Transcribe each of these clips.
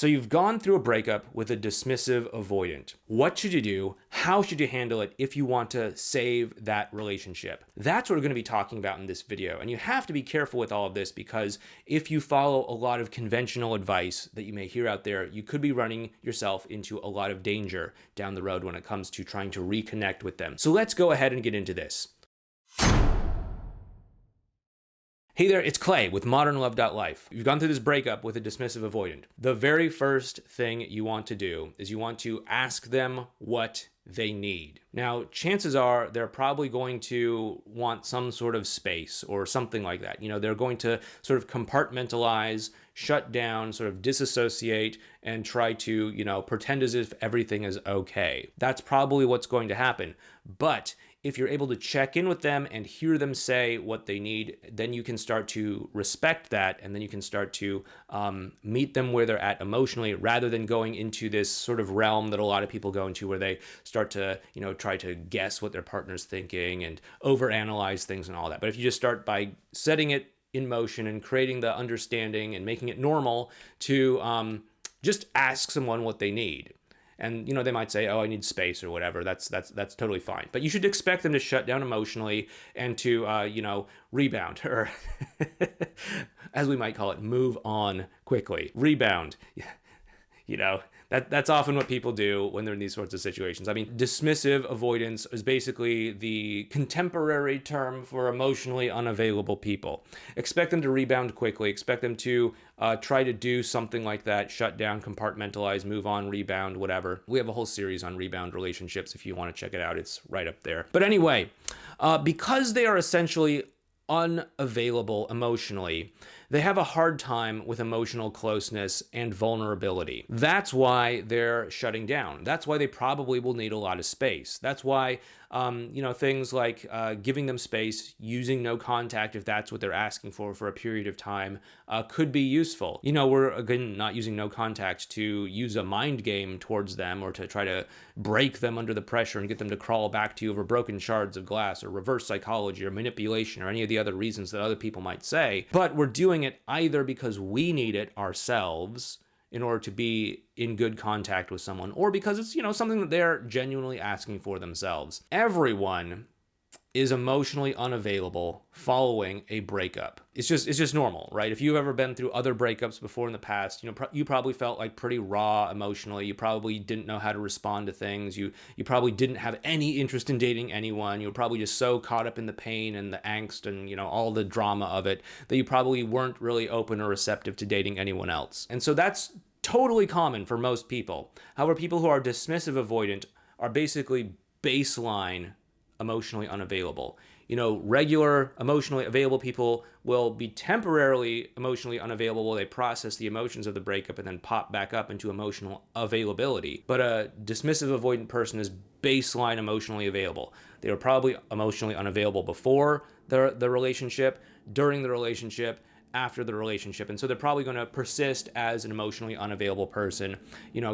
So you've gone through a breakup with a dismissive avoidant. What should you do? How should you handle it if you want to save that relationship? That's what we're going to be talking about in this video. And you have to be careful with all of this because if you follow a lot of conventional advice that you may hear out there, you could be running yourself into a lot of danger down the road when it comes to trying to reconnect with them. So let's go ahead and get into this. Hey there, it's Clay with modernlove.life. You've gone through this breakup with a dismissive avoidant. The very first thing you want to do is you want to ask them what they need. Now, chances are they're probably going to want some sort of space or something like that. They're going to sort of compartmentalize, shut down, sort of disassociate, and try to, pretend as if everything is okay. That's probably what's going to happen. But if you're able to check in with them and hear them say what they need, then you can start to respect that, and then you can start to meet them where they're at emotionally, rather than going into this sort of realm that a lot of people go into where they start to, try to guess what their partner's thinking and overanalyze things and all that. But if you just start by setting it in motion and creating the understanding and making it normal to just ask someone what they need. And, they might say, oh, I need space or whatever. That's totally fine. But you should expect them to shut down emotionally and to, rebound, or as we might call it, move on quickly. Rebound. That's often what people do when they're in these sorts of situations. I mean, dismissive avoidance is basically the contemporary term for emotionally unavailable people. Expect them to rebound quickly. Expect them to try to do something like that, shut down, compartmentalize, move on, rebound, whatever. We have a whole series on rebound relationships. If you want to check it out, it's right up there. But anyway, because they are essentially unavailable emotionally, they have a hard time with emotional closeness and vulnerability. That's why they're shutting down. That's why they probably will need a lot of space. That's why, things like giving them space, using no contact if that's what they're asking for a period of time, could be useful. We're, again, not using no contact to use a mind game towards them or to try to break them under the pressure and get them to crawl back to you over broken shards of glass or reverse psychology or manipulation or any of the other reasons that other people might say. But we're doing it either because we need it ourselves in order to be in good contact with someone, or because it's, something that they're genuinely asking for themselves. Everyone is emotionally unavailable following a breakup. It's just normal, right? If you've ever been through other breakups before in the past, you probably felt like pretty raw emotionally. You probably didn't know how to respond to things. You probably didn't have any interest in dating anyone. You were probably just so caught up in the pain and the angst and, all the drama of it that you probably weren't really open or receptive to dating anyone else. And so that's totally common for most people. However, people who are dismissive avoidant are basically baseline emotionally unavailable. Regular emotionally available people will be temporarily emotionally unavailable while they process the emotions of the breakup and then pop back up into emotional availability. But a dismissive avoidant person is baseline emotionally available. They were probably emotionally unavailable before the relationship, during the relationship, after the relationship. And so they're probably going to persist as an emotionally unavailable person,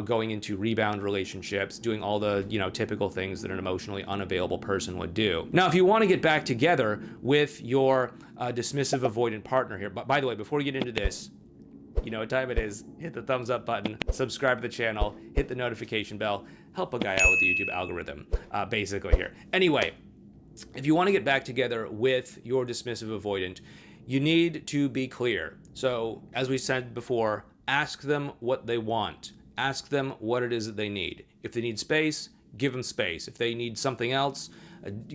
going into rebound relationships, doing all the, typical things that an emotionally unavailable person would do. Now, if you want to get back together with your dismissive avoidant partner here, but by the way, before we get into this, you know what time it is. Hit the thumbs up button, subscribe to the channel, hit the notification bell, help a guy out with the YouTube algorithm, basically here. Anyway, if you want to get back together with your dismissive avoidant, you need to be clear. So, as we said before, ask them what they want. Ask them what it is that they need. If they need space, give them space. If they need something else,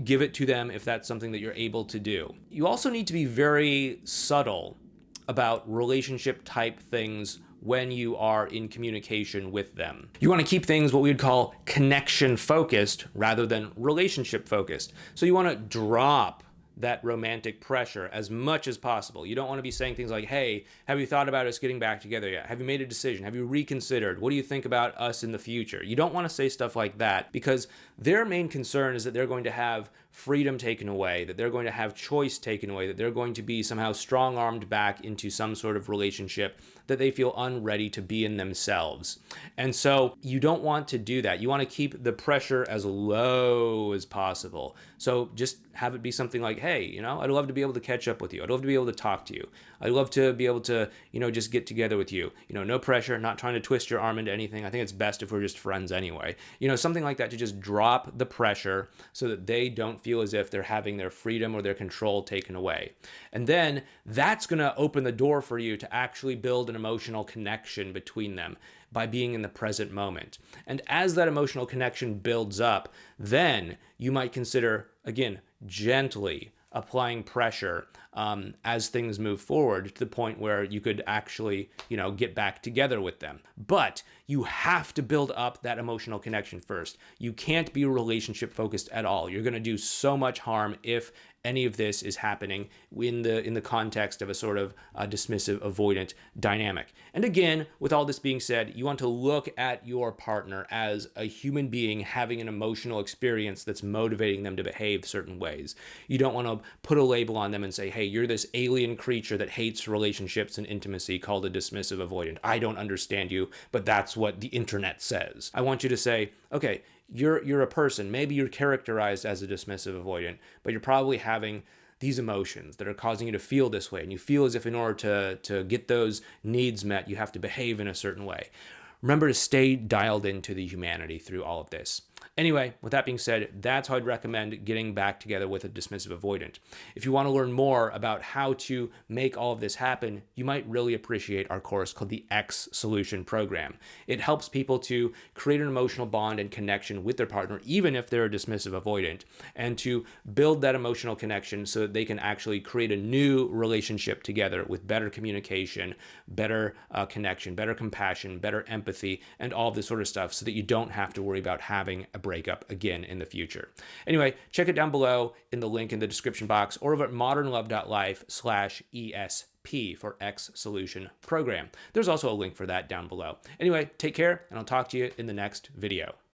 give it to them if that's something that you're able to do. You also need to be very subtle about relationship type things when you are in communication with them. You want to keep things what we would call connection focused rather than relationship focused. So you want to drop that romantic pressure as much as possible. You don't want to be saying things like, hey, have you thought about us getting back together yet? Have you made a decision? Have you reconsidered? What do you think about us in the future? You don't want to say stuff like that because their main concern is that they're going to have freedom taken away, that they're going to have choice taken away, that they're going to be somehow strong-armed back into some sort of relationship that they feel unready to be in themselves. And so you don't want to do that. You want to keep the pressure as low as possible. So just have it be something like, hey, I'd love to be able to catch up with you. I'd love to be able to talk to you. I'd love to be able to, just get together with you. No pressure, not trying to twist your arm into anything. I think it's best if we're just friends anyway. Something like that, to just drop the pressure so that they don't feel as if they're having their freedom or their control taken away. And then that's going to open the door for you to actually build an emotional connection between them by being in the present moment. And as that emotional connection builds up, then you might consider, again, gently applying pressure as things move forward to the point where you could actually, get back together with them. But you have to build up that emotional connection first. You can't be relationship focused at all. You're going to do so much harm if any of this is happening in the context of a sort of dismissive avoidant dynamic. And again, with all this being said, you want to look at your partner as a human being having an emotional experience that's motivating them to behave certain ways. You don't want to put a label on them and say, hey, you're this alien creature that hates relationships and intimacy called a dismissive avoidant. I don't understand you, but that's what the internet says. I want you to say, okay, you're a person. Maybe you're characterized as a dismissive avoidant, but you're probably having these emotions that are causing you to feel this way. And you feel as if in order to get those needs met, you have to behave in a certain way. Remember to stay dialed into the humanity through all of this. Anyway, with that being said, that's how I'd recommend getting back together with a dismissive avoidant. If you want to learn more about how to make all of this happen, you might really appreciate our course called the X Solution Program. It helps people to create an emotional bond and connection with their partner, even if they're a dismissive avoidant, and to build that emotional connection so that they can actually create a new relationship together with better communication, better connection, better compassion, better empathy, and all of this sort of stuff, so that you don't have to worry about having a breakup again in the future. Anyway, check it down below in the link in the description box, or over at modernlove.life/ESP for X Solution Program. There's also a link for that down below. Anyway, take care, and I'll talk to you in the next video.